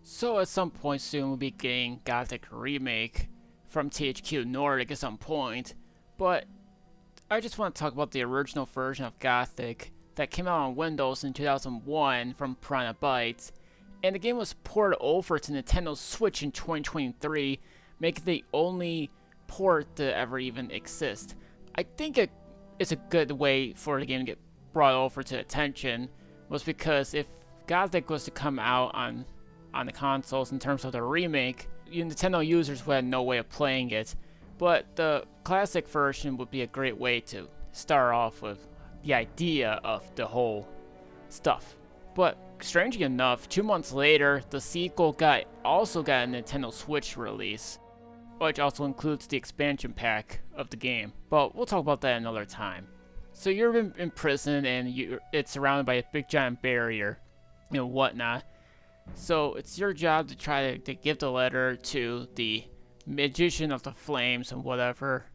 So at some point soon we'll be getting Gothic remake from THQ Nordic at some point, but I just want to talk about the original version of Gothic that came out on Windows in 2001 from Piranha Bytes, and the game was ported over to Nintendo Switch in 2023, making the only port to ever even exist. I think it's a good way for the game to get brought over to attention, was because if Gothic was to come out on the consoles in terms of the remake, Nintendo users would have no way of playing it. But the classic version would be a great way to start off with the idea of the whole stuff. But strangely enough, 2 months later, the sequel also got a Nintendo Switch release, which also includes the expansion pack of the game. But we'll talk about that another time. So you're in prison and it's surrounded by a big giant barrier and whatnot. So it's your job to try to give the letter to the magician of the flames and whatever.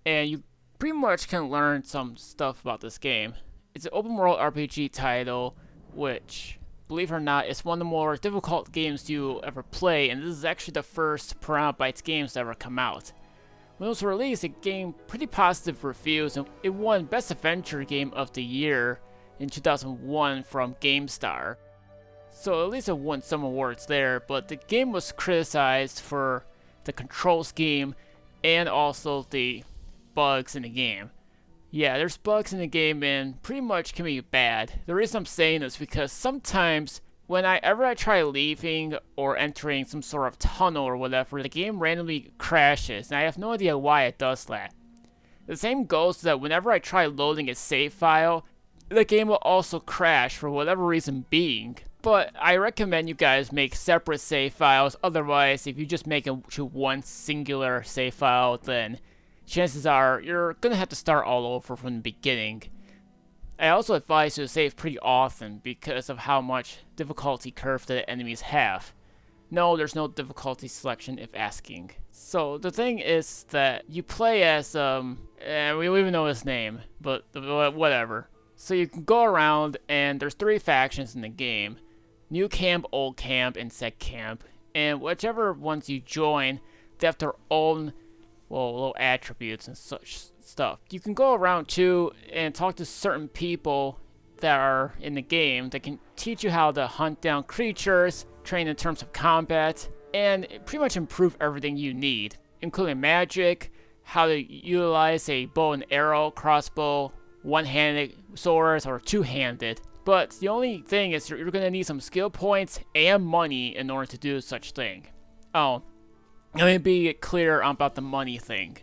And you pretty much can learn some stuff about this game. It's an open world RPG title, which, believe it or not, is one of the more difficult games you'll ever play, and this is actually the first Piranha Bytes games to ever come out. When it was released, it gained pretty positive reviews, and it won Best Adventure Game of the Year in 2001 from GameStar. So at least it won some awards there, but the game was criticized for the control scheme and also the bugs in the game. Yeah, there's bugs in the game and pretty much can be bad. The reason I'm saying this is because sometimes whenever I try leaving or entering some sort of tunnel or whatever, the game randomly crashes, and I have no idea why it does that. The same goes to that whenever I try loading a save file, the game will also crash for whatever reason being. But I recommend you guys make separate save files, otherwise if you just make it to one singular save file, then chances are you're gonna have to start all over from the beginning. I also advise you to save pretty often because of how much difficulty curve the enemies have. No, there's no difficulty selection if asking. So the thing is that you play as, we don't even know his name, but whatever. So you can go around and there's 3 factions in the game. New Camp, Old Camp, and Set Camp. And whichever ones you join, they have their own, little attributes and such stuff. You can go around too and talk to certain people that are in the game that can teach you how to hunt down creatures, train in terms of combat, and pretty much improve everything you need, including magic, how to utilize a bow and arrow, crossbow, one-handed swords, or two-handed. But the only thing is you're going to need some skill points and money in order to do such thing. Oh, let me be clear about the money thing.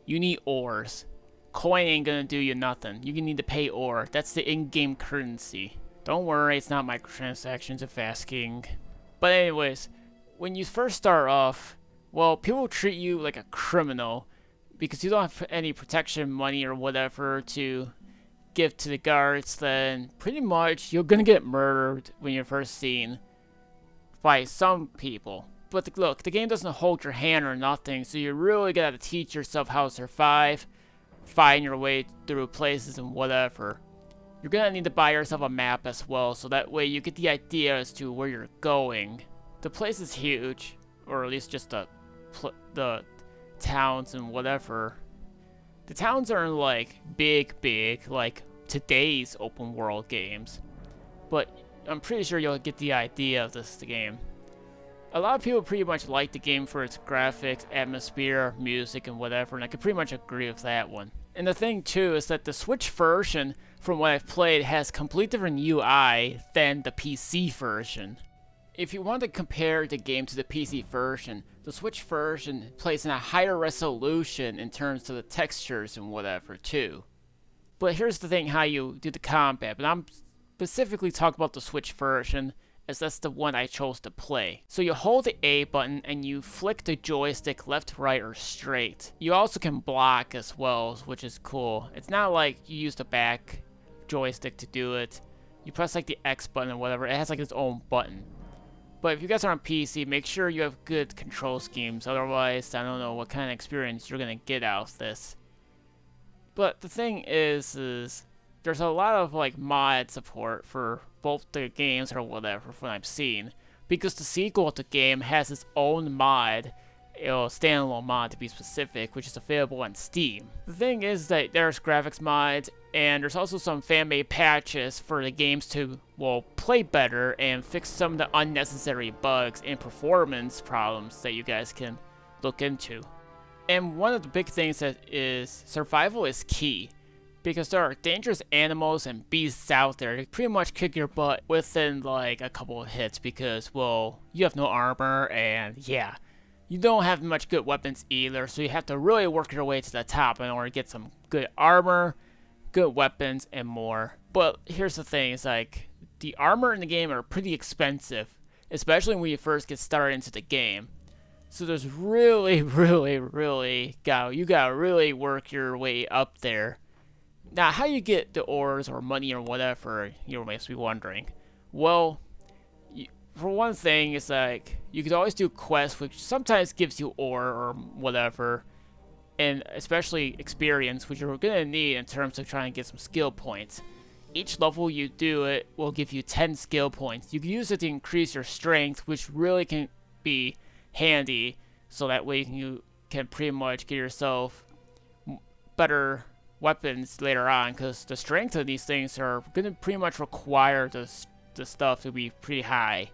You need ores. Coin ain't going to do you nothing. You need to pay ore. That's the in-game currency. Don't worry, it's not microtransactions if asking. But anyways, when you first start off, people treat you like a criminal because you don't have any protection money or whatever to give to the guards. Then pretty much you're gonna get murdered when you're first seen by some people. But look, the game doesn't hold your hand or nothing, so you really gotta teach yourself how to survive, find your way through places and whatever. You're gonna need to buy yourself a map as well, so that way you get the idea as to where you're going. The place is huge, or at least just the towns and whatever. The towns aren't like big, like today's open world games, but I'm pretty sure you'll get the idea of this game. A lot of people pretty much like the game for its graphics, atmosphere, music, and whatever, and I can pretty much agree with that one. And the thing too is that the Switch version, from what I've played, has complete different UI than the PC version. If you want to compare the game to the PC version, the Switch version plays in a higher resolution in terms of the textures and whatever too. But here's the thing, how you do the combat, but I'm specifically talking about the Switch version as that's the one I chose to play. So you hold the A button and you flick the joystick left, right, or straight. You also can block as well, which is cool. It's not like you use the back joystick to do it. You press like the X button or whatever, it has like its own button. But if you guys are on PC, make sure you have good control schemes, otherwise I don't know what kind of experience you're gonna get out of this. But the thing is there's a lot of like mod support for both the games or whatever from what I've seen. because the sequel of the game has its own mod, standalone mod to be specific, which is available on Steam. The thing is that there's graphics mods, and there's also some fan-made patches for the games to, well, play better and fix some of the unnecessary bugs and performance problems that you guys can look into. And one of the big things that is survival is key, because there are dangerous animals and beasts out there that pretty much kick your butt within like a couple of hits because, well, you have no armor and yeah, you don't have much good weapons either, so you have to really work your way to the top in order to get some good armor, good weapons, and more. But here's the thing, it's like, the armor in the game are pretty expensive, especially when you first get started into the game. So there's really, you gotta really work your way up there. Now, how you get the ores or money or whatever, you might be wondering. Well, for one thing, it's like, you could always do quests, which sometimes gives you ore or whatever, and especially experience, which you're gonna need in terms of trying to get some skill points. Each level you do it will give you 10 skill points. You can use it to increase your strength, which really can be handy, so that way you can pretty much get yourself better weapons later on, because the strength of these things are going to pretty much require the stuff to be pretty high.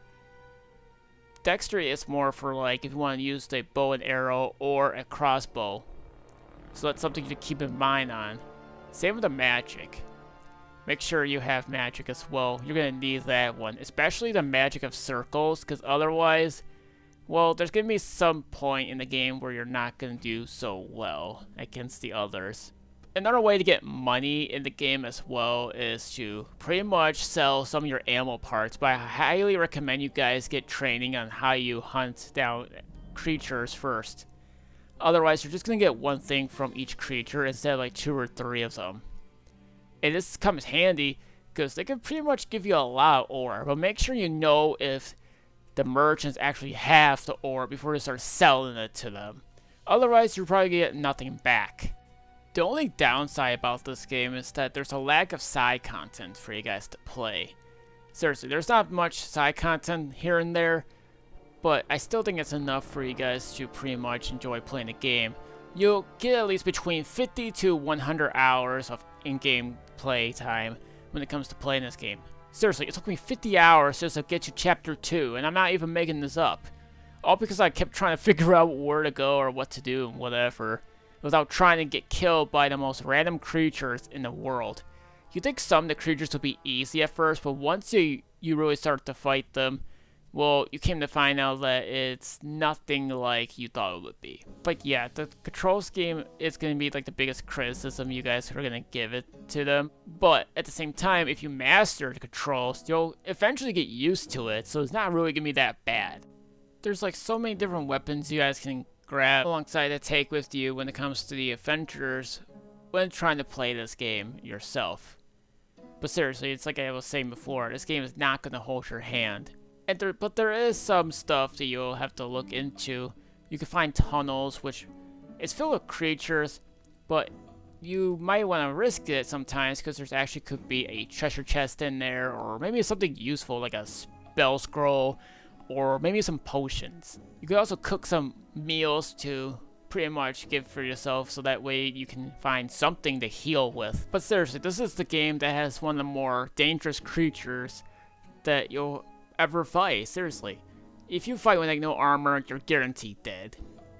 Dexterity is more for like if you want to use a bow and arrow or a crossbow, so that's something to keep in mind on. Same with the magic. Make sure you have magic as well. You're going to need that one, especially the magic of circles, because otherwise, well, there's going to be some point in the game where you're not going to do so well against the others. Another way to get money in the game as well is to pretty much sell some of your ammo parts, but I highly recommend you guys get training on how you hunt down creatures first. Otherwise, you're just going to get one thing from each creature instead of like 2 or 3 of them. And this comes handy because they can pretty much give you a lot of ore, but make sure you know if the merchants actually have the ore before you start selling it to them. Otherwise, you're probably going to get nothing back. The only downside about this game is that there's a lack of side content for you guys to play. Seriously, there's not much side content here and there, but I still think it's enough for you guys to pretty much enjoy playing the game. You'll get at least between 50 to 100 hours of in-game play time when it comes to playing this game. Seriously, it took me 50 hours just to get to Chapter 2, and I'm not even making this up. All because I kept trying to figure out where to go or what to do and whatever, without trying to get killed by the most random creatures in the world. You think some of the creatures will be easy at first, but once you really start to fight them, well, you came to find out that it's nothing like you thought it would be. But yeah, the control scheme is going to be like the biggest criticism you guys are going to give it to them. But at the same time, if you master the controls, you'll eventually get used to it, so it's not really going to be that bad. There's like so many different weapons you guys can grab alongside to take with you when it comes to the adventures when trying to play this game yourself. But seriously, it's like I was saying before, this game is not going to hold your hand. But there is some stuff that you'll have to look into. You can find tunnels, which is filled with creatures, but you might want to risk it sometimes because there's actually could be a treasure chest in there, or maybe something useful like a spell scroll, or maybe some potions. You could also cook some meals to pretty much give for yourself, so that way you can find something to heal with. But seriously, this is the game that has one of the more dangerous creatures that you'll ever fight. Seriously, if you fight with like no armor, you're guaranteed dead.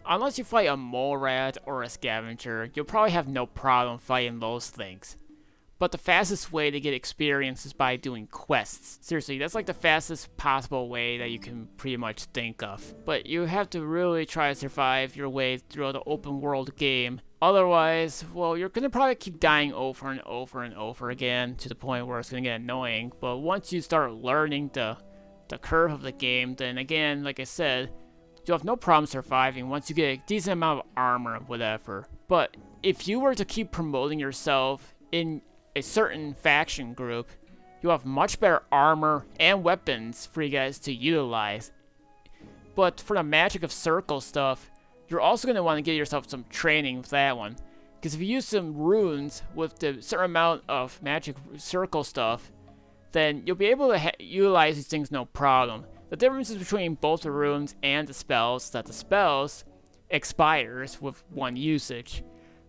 Unless you fight a mole rat or a scavenger, you'll probably have no problem fighting those things. But the fastest way to get experience is by doing quests. Seriously, that's like the fastest possible way that you can pretty much think of. But you have to really try to survive your way through the open world game. Otherwise, well, you're gonna probably keep dying over and over and over again to the point where it's gonna get annoying. But once you start learning the curve of the game, then again, like I said, you'll have no problem surviving once you get a decent amount of armor or whatever. But if you were to keep promoting yourself in a certain faction group, you'll have much better armor and weapons for you guys to utilize. But for the magic of circle stuff, you're also going to want to get yourself some training with that one. Because if you use some runes with the certain amount of magic circle stuff, then you'll be able to utilize these things no problem. The differences between both the runes and the spells is that the spells expires with one usage.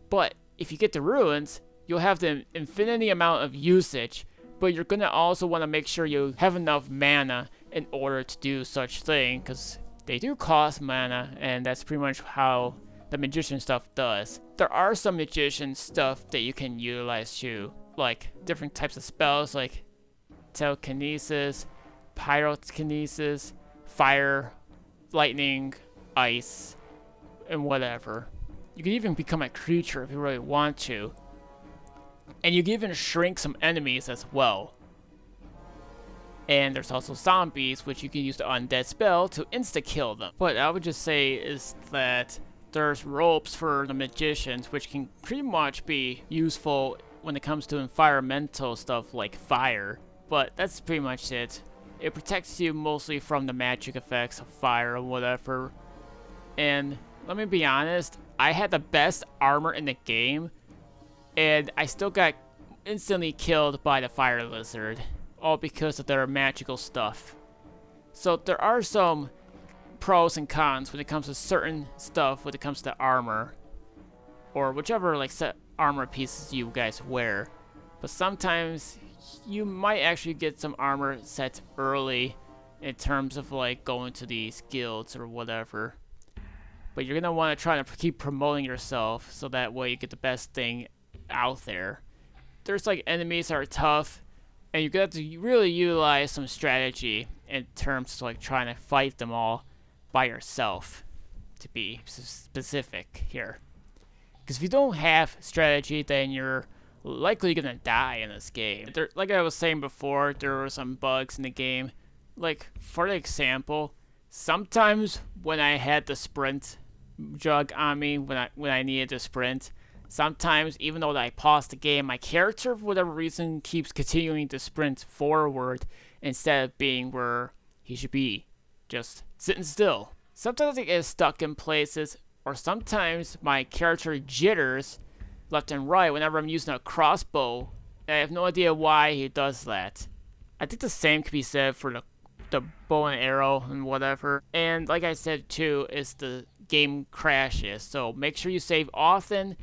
But if you get the runes, you'll have the infinity amount of usage, but you're gonna also want to make sure you have enough mana in order to do such thing, because they do cost mana, and that's pretty much how the magician stuff does. There are some magician stuff that you can utilize too, like different types of spells like telekinesis, pyrokinesis, fire, lightning, ice, and whatever. You can even become a creature if you really want to. And you can even shrink some enemies as well. And there's also zombies, which you can use the undead spell to insta-kill them. What I would just say is that there's ropes for the magicians, which can pretty much be useful when it comes to environmental stuff like fire. But that's pretty much it. It protects you mostly from the magic effects of fire or whatever. And let me be honest, I had the best armor in the game, and I still got instantly killed by the fire lizard, all because of their magical stuff. So there are some pros and cons when it comes to certain stuff when it comes to armor, or whichever like set armor pieces you guys wear. But sometimes you might actually get some armor sets early in terms of like going to these guilds or whatever. But you're gonna want to try to keep promoting yourself so that way you get the best thing out there. There's like enemies that are tough, and you got to really utilize some strategy in terms of like trying to fight them all by yourself, to be specific here. Because if you don't have strategy, then you're likely gonna die in this game. Like I was saying before, there were some bugs in the game. Like for example, sometimes when I had the sprint jug on me, when I needed to sprint, sometimes even though I paused the game, my character for whatever reason keeps continuing to sprint forward instead of being where he should be, just sitting still. Sometimes I get stuck in places, or sometimes my character jitters left and right whenever I'm using a crossbow, and I have no idea why he does that. I think the same could be said for the bow and arrow and whatever. And like I said too, is the game crashes, so make sure you save often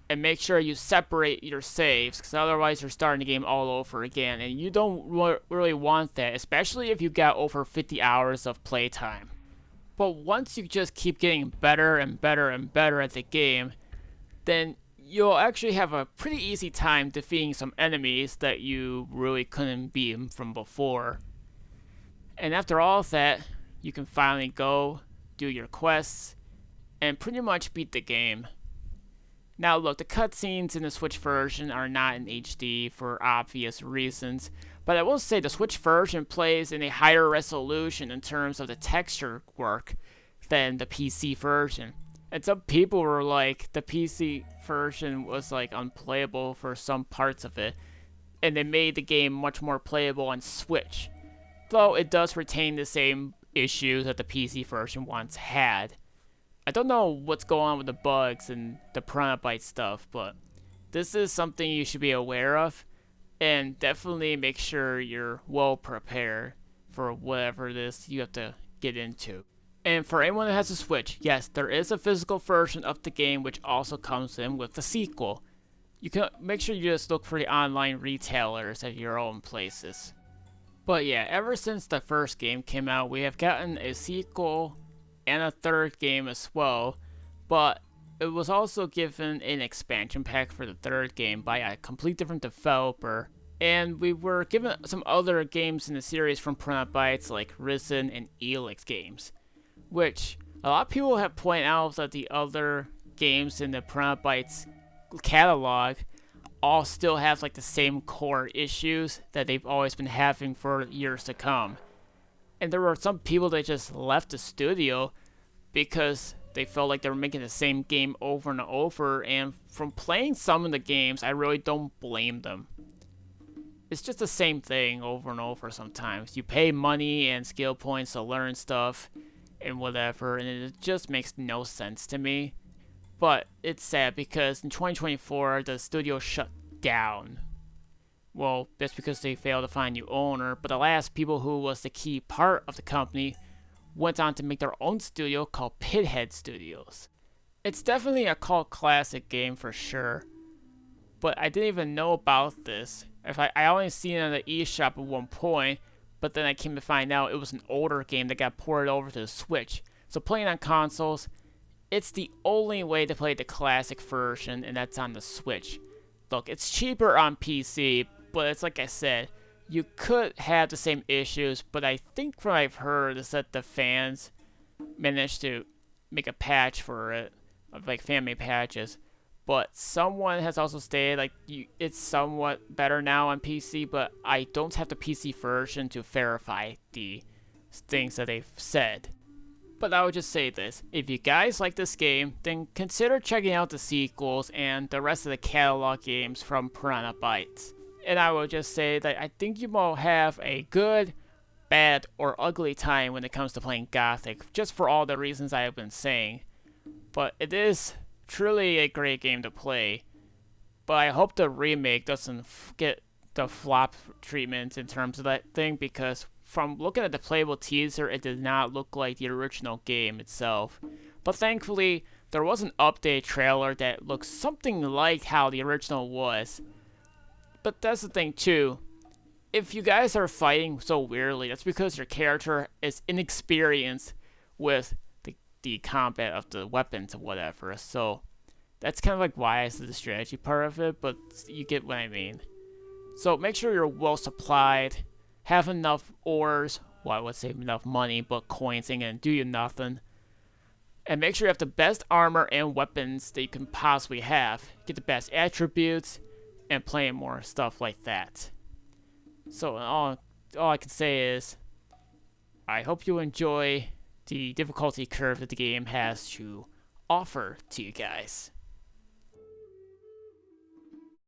and make sure you separate your saves, because otherwise you're starting the game all over again, and you don't really want that, especially if you got over 50 hours of playtime. But once you just keep getting better and better and better at the game, then you'll actually have a pretty easy time defeating some enemies that you really couldn't beat from before. And after all of that, you can finally go do your quests and pretty much beat the game. Now look, the cutscenes in the Switch version are not in HD for obvious reasons, but I will say the Switch version plays in a higher resolution in terms of the texture work than the PC version. And some people were like, the PC version was like unplayable for some parts of it, and they made the game much more playable on Switch, though it does retain the same issues that the PC version once had. I don't know what's going on with the bugs and the piranha bytes stuff, but this is something you should be aware of, and definitely make sure you're well prepared for whatever it is you have to get into. And for anyone that has a Switch, yes, there is a physical version of the game which also comes in with the sequel. You can make sure you just look for the online retailers at your own places. But yeah, ever since the first game came out, we have gotten a sequel and a third game as well, but it was also given an expansion pack for the third game by a complete different developer, and we were given some other games in the series from Piranha Bytes like Risen and Elix games, which a lot of people have pointed out that the other games in the Piranha Bytes catalog all still have like the same core issues that they've always been having for years to come. And there were some people that just left the studio because they felt like they were making the same game over and over, and from playing some of the games, I really don't blame them. It's just the same thing over and over sometimes. You pay money and skill points to learn stuff and whatever, and it just makes no sense to me. But it's sad because in 2024, the studio shut down. Well, that's because they failed to find a new owner, but the last people who was the key part of the company went on to make their own studio called Pithead Studios. It's definitely a cult classic game for sure, but I didn't even know about this. If I only seen it on the eShop at one point, but then I came to find out it was an older game that got ported over to the Switch. So playing on consoles, it's the only way to play the classic version, and that's on the Switch. Look, it's cheaper on PC, but it's like I said, you could have the same issues, but I think from what I've heard is that the fans managed to make a patch for it, like family patches. But someone has also stated it's somewhat better now on PC, but I don't have the PC version to verify the things that they've said. But I would just say this, if you guys like this game, then consider checking out the sequels and the rest of the catalog games from Piranha Bytes. And I will just say that I think you will have a good, bad, or ugly time when it comes to playing Gothic, just for all the reasons I have been saying. But it is truly a great game to play. But I hope the remake doesn't get the flop treatment in terms of that thing, because from looking at the playable teaser, it did not look like the original game itself. But thankfully, there was an update trailer that looks something like how the original was. But that's the thing too. If you guys are fighting so weirdly, that's because your character is inexperienced with the combat of the weapons or whatever. So that's kind of like why I said the strategy part of it, but you get what I mean. So make sure you're well supplied, have enough ores, well I would say enough money, but coins ain't gonna do you nothing. And make sure you have the best armor and weapons that you can possibly have. Get the best attributes, and playing more stuff like that. So all I can say is, I hope you enjoy the difficulty curve that the game has to offer to you guys.